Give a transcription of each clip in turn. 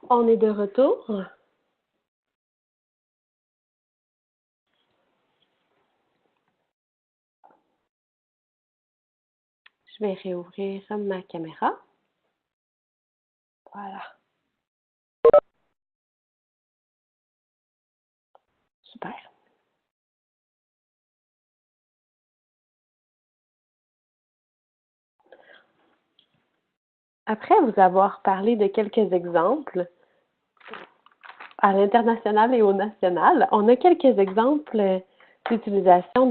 On est de retour. Je vais réouvrir ma caméra. Voilà. Super. Après vous avoir parlé de quelques exemples à l'international et au national, on a quelques exemples d'utilisation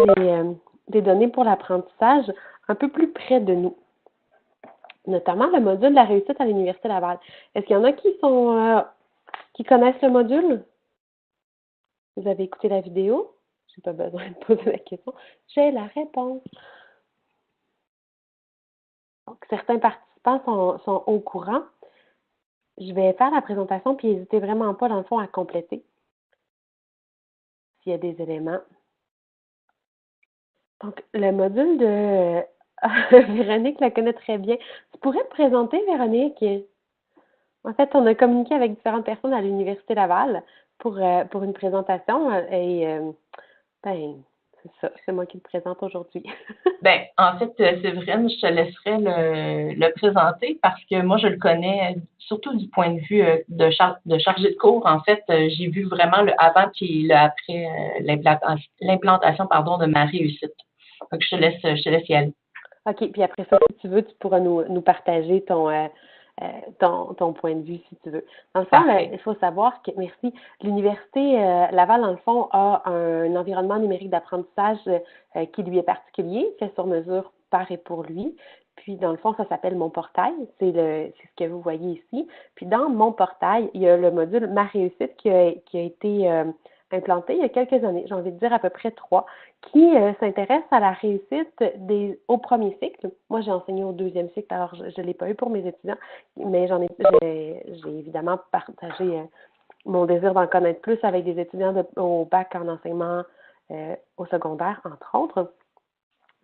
des données pour l'apprentissage un peu plus près de nous, notamment le module de la réussite à l'Université Laval. Est-ce qu'il y en a qui connaissent le module? Vous avez écouté la vidéo? Je n'ai pas besoin de poser la question. J'ai la réponse. Donc, certains participants sont au courant. Je vais faire la présentation, puis n'hésitez vraiment pas, dans le fond, à compléter s'il y a des éléments. Donc, le module de Véronique la connaît très bien. Tu pourrais te présenter, Véronique? En fait, on a communiqué avec différentes personnes à l'Université Laval pour une présentation et ben, c'est ça, c'est moi qui le présente aujourd'hui. Ben, en fait, Séverine, je te laisserai le présenter parce que moi, je le connais surtout du point de vue de chargé de cours. En fait, j'ai vu vraiment le avant puis le après l'implantation de ma réussite. Donc, je te laisse y aller. OK, puis après ça, si tu veux, tu pourras nous partager ton point de vue, si tu veux. Dans le fond, il faut savoir que, merci, l'Université Laval, dans le fond, a un environnement numérique d'apprentissage qui lui est particulier, fait sur mesure par et pour lui. Puis, dans le fond, ça s'appelle Mon Portail, c'est ce que vous voyez ici. Puis, dans Mon Portail, il y a le module Ma réussite qui a été implanté il y a quelques années, j'ai envie de dire à peu près 3, qui s'intéresse à la réussite au premier cycle. Moi, j'ai enseigné au deuxième cycle, alors je ne l'ai pas eu pour mes étudiants, mais j'ai évidemment partagé mon désir d'en connaître plus avec des étudiants au bac en enseignement au secondaire, entre autres.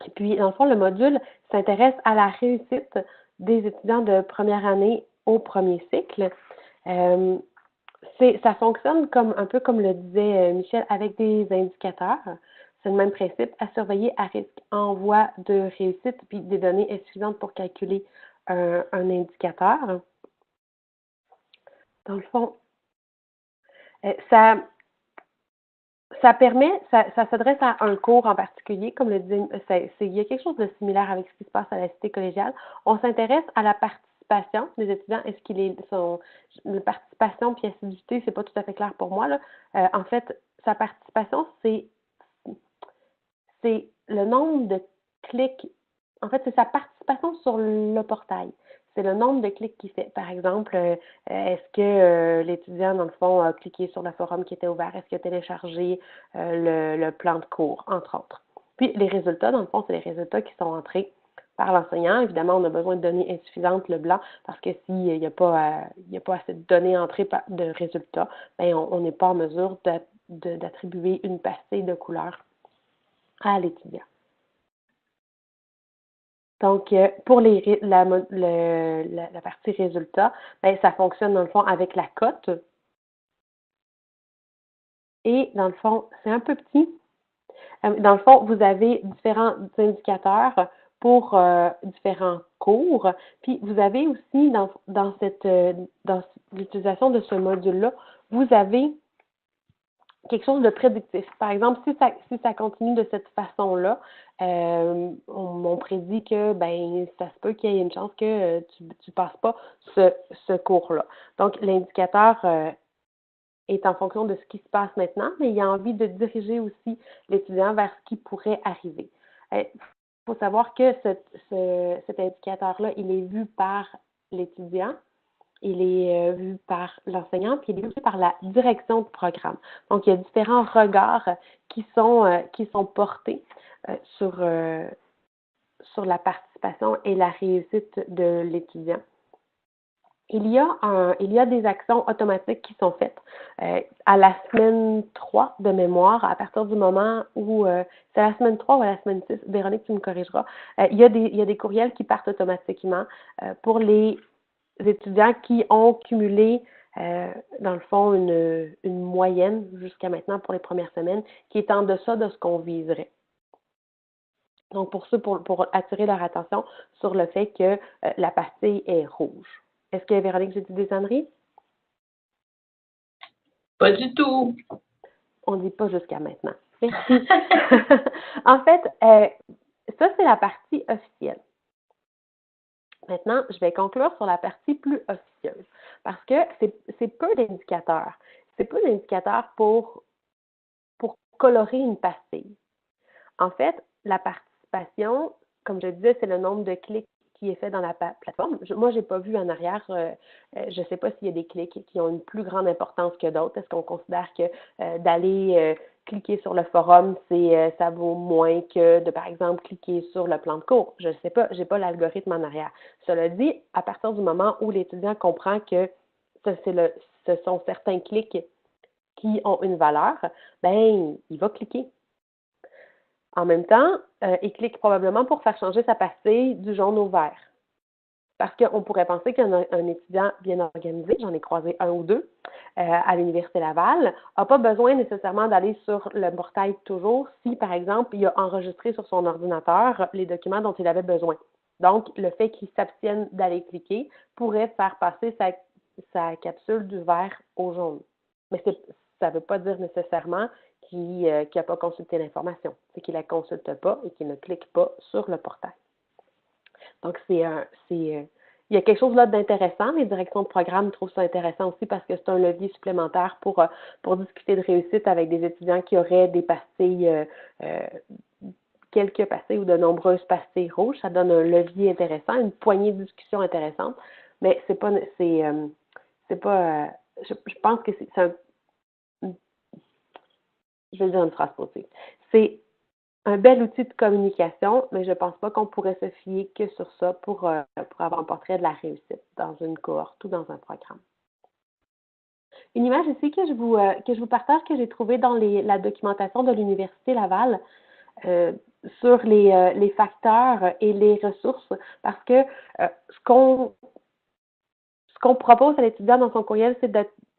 Et puis, dans le fond, le module s'intéresse à la réussite des étudiants de première année au premier cycle. Ça fonctionne un peu comme le disait Michel, avec des indicateurs. C'est le même principe, à surveiller à risque, envoi de réussite, puis des données insuffisantes pour calculer un indicateur. Dans le fond, ça s'adresse à un cours en particulier, comme le disait, il y a quelque chose de similaire avec ce qui se passe à la cité collégiale. On s'intéresse à la participation des étudiants. Est-ce qu'ils sont la participation puis assiduité, c'est pas tout à fait clair pour moi là. En fait, sa participation, c'est le nombre de clics. En fait, c'est sa participation sur le portail. C'est le nombre de clics qu'il fait. Par exemple, est-ce que l'étudiant, dans le fond, a cliqué sur le forum qui était ouvert? Est-ce qu'il a téléchargé le plan de cours, entre autres? Puis, les résultats, dans le fond, c'est les résultats qui sont entrés par l'enseignant. Évidemment, on a besoin de données insuffisantes, le blanc, parce que s'il n'y a pas assez de données entrées de résultats, bien, on n'est pas en mesure d'attribuer une pastille de couleur à l'étudiant. Donc, pour la partie résultats, ben, ça fonctionne dans le fond avec la cote. Et dans le fond, c'est un peu petit. Dans le fond, vous avez différents indicateurs pour différents cours. Puis, vous avez aussi dans l'utilisation de ce module-là, vous avez quelque chose de prédictif. Par exemple, si ça continue de cette façon-là, on prédit que ben ça se peut qu'il y ait une chance que tu ne passes pas ce cours-là. Donc, l'indicateur est en fonction de ce qui se passe maintenant, mais il a envie de diriger aussi l'étudiant vers ce qui pourrait arriver. Il faut savoir que cet indicateur-là, il est vu par l'étudiant, il est vu par l'enseignant, puis il est vu par la direction de programme. Donc, il y a différents regards qui sont portés sur la participation et la réussite de l'étudiant. Il y a des actions automatiques qui sont faites à la semaine 3 de mémoire, à partir du moment où c'est la semaine 3 ou à la semaine 6, Véronique, tu me corrigeras. Il y a des courriels qui partent automatiquement pour les étudiants qui ont cumulé dans le fond, une moyenne jusqu'à maintenant pour les premières semaines qui est en deçà de ce qu'on viserait. Donc, pour ça, pour attirer leur attention sur le fait que la pastille est rouge. Est-ce que, Véronique, j'ai dit des âneries? Pas du tout. On ne dit pas jusqu'à maintenant. Merci. En fait, ça, c'est la partie officielle. Maintenant, je vais conclure sur la partie plus officieuse parce que c'est peu d'indicateurs. C'est peu d'indicateurs pour colorer une pastille. En fait, la participation, comme je disais, c'est le nombre de clics qui est fait dans la plateforme. Moi, je n'ai pas vu en arrière, je ne sais pas s'il y a des clics qui ont une plus grande importance que d'autres. Est-ce qu'on considère que d'aller cliquer sur le forum, ça vaut moins que de, par exemple, cliquer sur le plan de cours? Je ne sais pas, je n'ai pas l'algorithme en arrière. Cela dit, à partir du moment où l'étudiant comprend que ce sont certains clics qui ont une valeur, ben il va cliquer. En même temps, il clique probablement pour faire changer sa pastille du jaune au vert. Parce qu'on pourrait penser qu'un étudiant bien organisé, j'en ai croisé un ou deux à l'Université Laval, n'a pas besoin nécessairement d'aller sur le portail toujours si, par exemple, il a enregistré sur son ordinateur les documents dont il avait besoin. Donc, le fait qu'il s'abstienne d'aller cliquer pourrait faire passer sa capsule du vert au jaune. Mais ça ne veut pas dire nécessairement qu'il n'a pas consulté l'information. C'est qu'il ne la consulte pas et qu'il ne clique pas sur le portail. Donc, il y a quelque chose là d'intéressant. Les directions de programme trouvent ça intéressant aussi parce que c'est un levier supplémentaire pour discuter de réussite avec des étudiants qui auraient des pastilles, quelques pastilles ou de nombreuses pastilles rouges. Ça donne un levier intéressant, une poignée de discussion intéressante. Mais je pense que c'est je vais dire une phrase positive. C'est un bel outil de communication, mais je ne pense pas qu'on pourrait se fier que sur ça pour avoir un portrait de la réussite dans une cohorte ou dans un programme. Une image ici que je vous partage, que j'ai trouvée dans la documentation de l'Université Laval sur les facteurs et les ressources, parce que ce qu'on propose à l'étudiant dans son courriel, c'est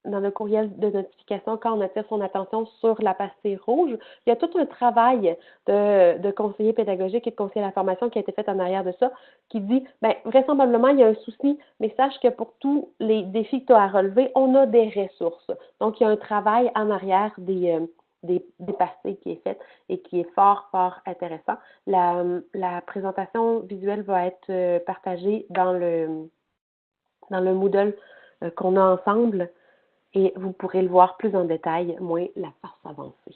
dans le courriel de notification, quand on attire son attention sur la pastille rouge, il y a tout un travail de conseiller pédagogique et de conseiller à la formation qui a été fait en arrière de ça, qui dit, bien, vraisemblablement, il y a un souci, mais sache que pour tous les défis que tu as à relever, on a des ressources. Donc, il y a un travail en arrière des pastilles qui est faite et qui est fort, fort intéressant. La présentation visuelle va être partagée dans le Moodle qu'on a ensemble et vous pourrez le voir plus en détail, moins la face avancée.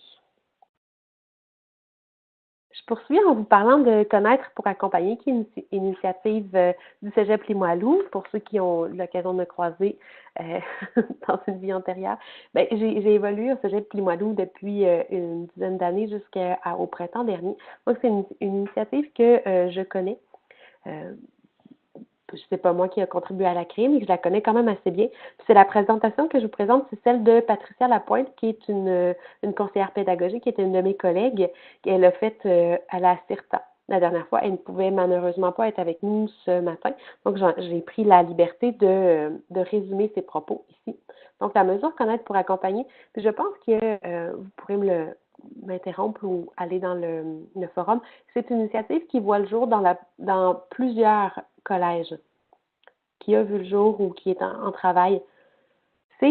Je poursuis en vous parlant de Connaître pour accompagner, qui est une initiative du Cégep Limoilou, pour ceux qui ont l'occasion de me croiser dans une vie antérieure. Bien, j'ai évolué au Cégep Limoilou depuis une dizaine d'années jusqu'au printemps dernier. Donc, c'est une initiative que je connais. C'est pas moi qui a contribué à la créer, mais je la connais quand même assez bien. C'est la présentation que je vous présente, c'est celle de Patricia Lapointe, qui est une conseillère pédagogique, qui était une de mes collègues. Elle l'a faite à la CIRTA. La dernière fois, elle ne pouvait malheureusement pas être avec nous ce matin. Donc, j'ai pris la liberté de résumer ses propos ici. Donc, la mesure Connaître pour accompagner, puis je pense que vous pourrez m'interrompre ou aller dans le forum. C'est une initiative qui voit le jour dans plusieurs collèges, qui a vu le jour ou qui est en travail. Dans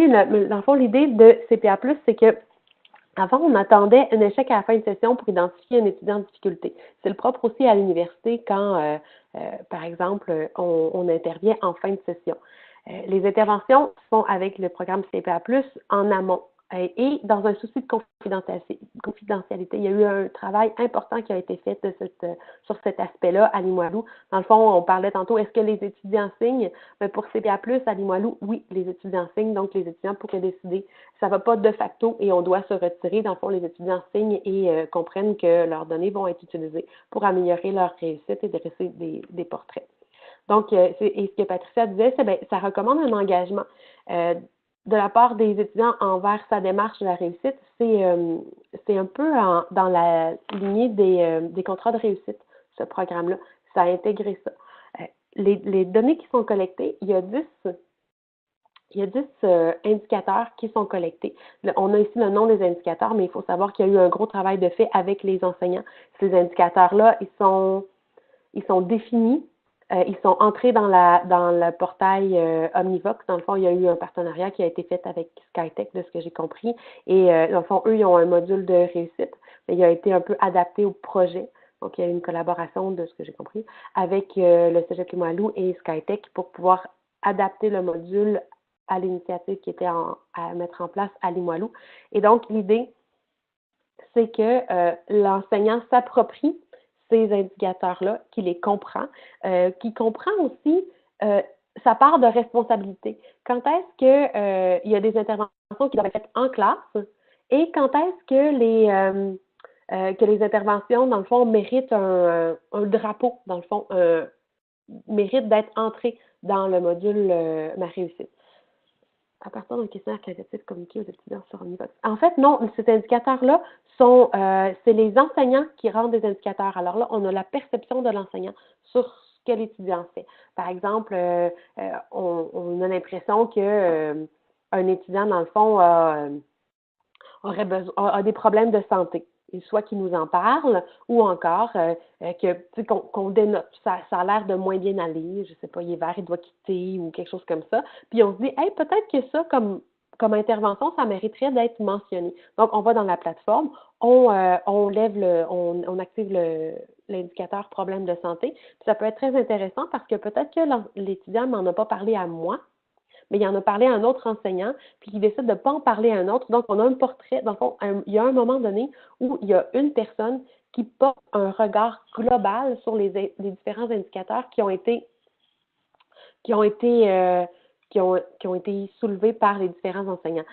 le fond, l'idée de CPA+, c'est que avant, on attendait un échec à la fin de session pour identifier un étudiant en difficulté. C'est le propre aussi à l'université quand, par exemple, on intervient en fin de session. Les interventions se font avec le programme CPA+, en amont. Et dans un souci de confidentialité, il y a eu un travail important qui a été fait sur cet aspect-là à Limoilou. Dans le fond, on parlait tantôt, est-ce que les étudiants signent? Mais pour CPA+, à Limoilou, oui, les étudiants signent, donc les étudiants pourraient décider. Ça ne va pas de facto et on doit se retirer. Dans le fond, les étudiants signent et comprennent que leurs données vont être utilisées pour améliorer leur réussite et dresser des portraits. Donc, et ce que Patricia disait, c'est ça recommande un engagement de la part des étudiants envers sa démarche de la réussite. C'est un peu dans la lignée des contrats de réussite, ce programme-là. Ça a intégré ça. Les données qui sont collectées, il y a 10 Il y a 10 indicateurs qui sont collectés. On a ici le nom des indicateurs, mais il faut savoir qu'il y a eu un gros travail de fait avec les enseignants. Ces indicateurs-là, ils sont définis, ils sont entrés dans le portail Omnivox. Dans le fond, il y a eu un partenariat qui a été fait avec Skytech, de ce que j'ai compris. Et dans le fond, eux, ils ont un module de réussite, mais il a été un peu adapté au projet. Donc, il y a eu une collaboration, de ce que j'ai compris, avec le Cégep Limoilou et Skytech pour pouvoir adapter le module à l'initiative qui était à mettre en place à Limoilou. Et donc, l'idée, c'est que l'enseignant s'approprie ces indicateurs-là, qu'il les comprend, qu'il comprend aussi sa part de responsabilité. Quand est-ce qu'il y a des interventions qui doivent être faites en classe et quand est-ce que les interventions, dans le fond, méritent un drapeau, dans le fond, méritent d'être entrées dans le module Ma réussite. À partir d'un questionnaire qualitatif communiqué aux étudiants sur Omnivox. En fait, non, ces indicateurs-là c'est les enseignants qui rendent des indicateurs. Alors là, on a la perception de l'enseignant sur ce que l'étudiant fait. Par exemple, on a l'impression que un étudiant, dans le fond, a des problèmes de santé. Soit qu'il nous en parle, ou encore qu'on dénote. Ça a l'air de moins bien aller, je ne sais pas, il est vert, il doit quitter, ou quelque chose comme ça. Puis on se dit, hey, peut-être que ça, comme intervention, ça mériterait d'être mentionné. Donc, on va dans la plateforme, on active l'indicateur problème de santé. Puis ça peut être très intéressant parce que peut-être que l'étudiant ne m'en a pas parlé à moi, mais il en a parlé à un autre enseignant, puis il décide de ne pas en parler à un autre. Donc, on a un portrait. Dans le fond, il y a un moment donné où il y a une personne qui porte un regard global sur les différents indicateurs qui ont été soulevés par les différents enseignants.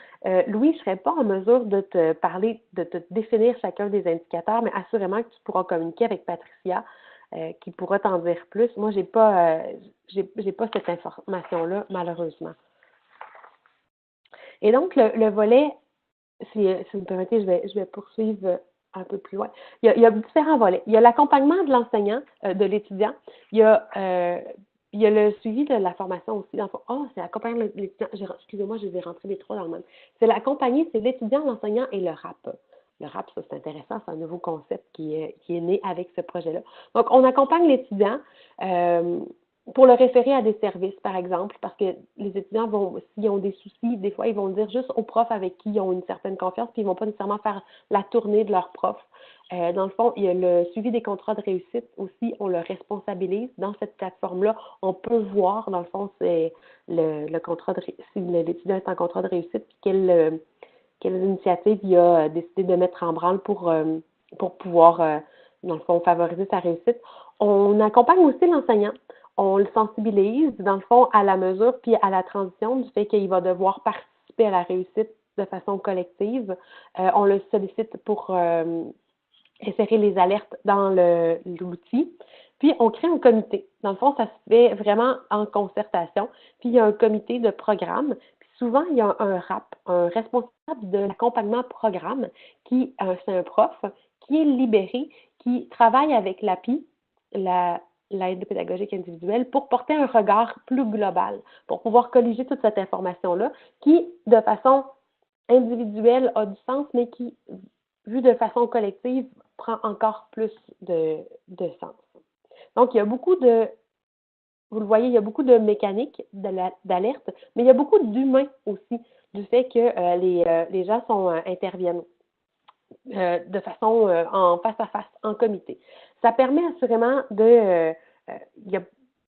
Louis, je ne serais pas en mesure de te parler, de te définir chacun des indicateurs, mais assurément que tu pourras communiquer avec Patricia, qui pourra t'en dire plus. Moi, j'ai pas cette information-là, malheureusement. Et donc, le volet, si vous me permettez, je vais poursuivre un peu plus loin. Il y a différents volets. Il y a l'accompagnement de l'enseignant, de l'étudiant. Il y a le suivi de la formation aussi. C'est l'accompagnement de l'étudiant. Excusez-moi, je les ai rentrés les trois dans le même. C'est l'accompagner, c'est l'étudiant, l'enseignant et le RAP. Le RAP, ça, c'est intéressant, c'est un nouveau concept qui est né avec ce projet-là. Donc, on accompagne l'étudiant pour le référer à des services, par exemple, parce que les étudiants s'ils ont des soucis, des fois, ils vont le dire juste aux profs avec qui ils ont une certaine confiance, puis ils ne vont pas nécessairement faire la tournée de leurs profs. Dans le fond, il y a le suivi des contrats de réussite aussi, on le responsabilise. Dans cette plateforme-là, on peut voir, dans le fond, c'est le contrat de si l'étudiant est en contrat de réussite, puis quelles initiatives il a décidé de mettre en branle pour pouvoir, dans le fond, favoriser sa réussite. On accompagne aussi l'enseignant. On le sensibilise, dans le fond, à la mesure puis à la transition du fait qu'il va devoir participer à la réussite de façon collective. On le sollicite pour insérer les alertes dans l'outil. Puis, on crée un comité. Dans le fond, ça se fait vraiment en concertation. Puis, il y a un comité de programme. Puis, souvent, il y a un RAP, un responsable de l'accompagnement programme, c'est un prof, qui est libéré, qui travaille avec l'API, l'aide pédagogique individuelle, pour porter un regard plus global, pour pouvoir colliger toute cette information-là, qui, de façon individuelle, a du sens, mais qui, vu de façon collective, prend encore plus de sens. Donc, il y a beaucoup vous le voyez, il y a beaucoup de mécanique d'alerte, mais il y a beaucoup d'humains aussi, du fait que les gens interviennent de façon en face à face, en comité. Ça permet assurément il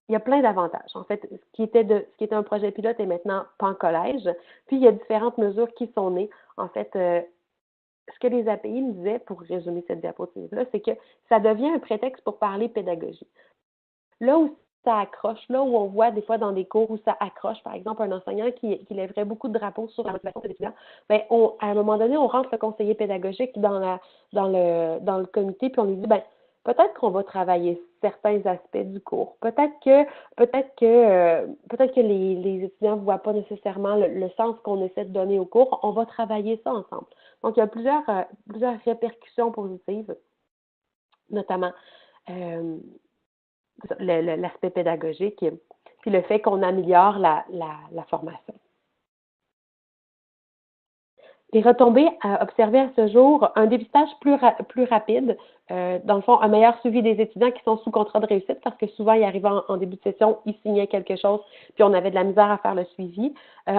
y a plein d'avantages. En fait, ce qui était un projet pilote est maintenant pan-collège. Puis, il y a différentes mesures qui sont nées. En fait, ce que les API me disaient, pour résumer cette diapositive-là, c'est que ça devient un prétexte pour parler pédagogie. Là où ça accroche, là où on voit des fois dans des cours où ça accroche, par exemple, un enseignant qui lèverait beaucoup de drapeaux sur la motivation des étudiants, bien, à un moment donné, on rentre le conseiller pédagogique dans le comité, puis on lui dit, bien, peut-être qu'on va travailler certains aspects du cours. Peut-être que les étudiants ne voient pas nécessairement le sens qu'on essaie de donner au cours. On va travailler ça ensemble. Donc, il y a plusieurs répercussions positives, notamment l'aspect pédagogique, puis le fait qu'on améliore la formation. Les retombées observées à ce jour, un dépistage plus rapide, dans le fond, un meilleur suivi des étudiants qui sont sous contrat de réussite parce que souvent, ils arrivaient en début de session, ils signaient quelque chose, puis on avait de la misère à faire le suivi.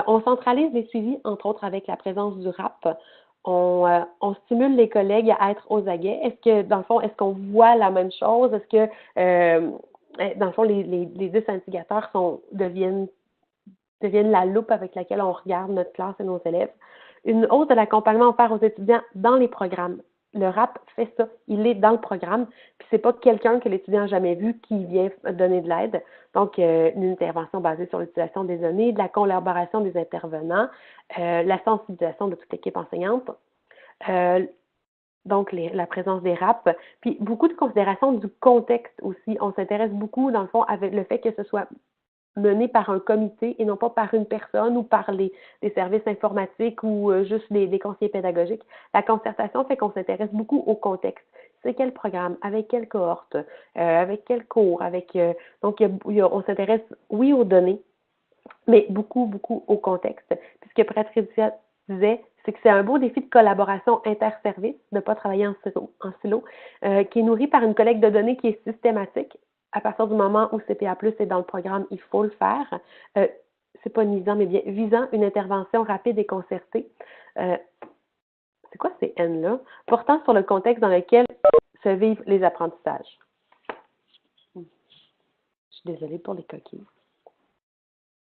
On centralise les suivis, entre autres, avec la présence du RAP. On stimule les collègues à être aux aguets. Est-ce que, dans le fond, est-ce qu'on voit la même chose? Est-ce que, dans le fond, les 10 indicateurs deviennent la loupe avec laquelle on regarde notre classe et nos élèves? Une hausse de l'accompagnement offert aux étudiants dans les programmes. Le RAP fait ça. Il est dans le programme, puis c'est pas quelqu'un que l'étudiant n'a jamais vu qui vient donner de l'aide. Donc, une intervention basée sur l'utilisation des données, de la collaboration des intervenants, la sensibilisation de toute l'équipe enseignante, donc la présence des RAP, puis beaucoup de considération du contexte aussi. On s'intéresse beaucoup, dans le fond, avec le fait que ce soit mené par un comité et non pas par une personne ou par les services informatiques ou juste des conseillers pédagogiques. La concertation fait qu'on s'intéresse beaucoup au contexte. C'est quel programme, avec quelle cohorte, avec quel cours, donc on s'intéresse, oui, aux données, mais beaucoup, beaucoup au contexte. Puis ce que Patricia disait, c'est que c'est un beau défi de collaboration interservice, de ne pas travailler en silo, qui est nourri par une collecte de données qui est systématique. À partir du moment où CPA+ est dans le programme, il faut le faire. C'est pas nuisant, mais bien visant une intervention rapide et concertée. C'est quoi ces N-là? Portant sur le contexte dans lequel se vivent les apprentissages. Je suis désolée pour les coquilles.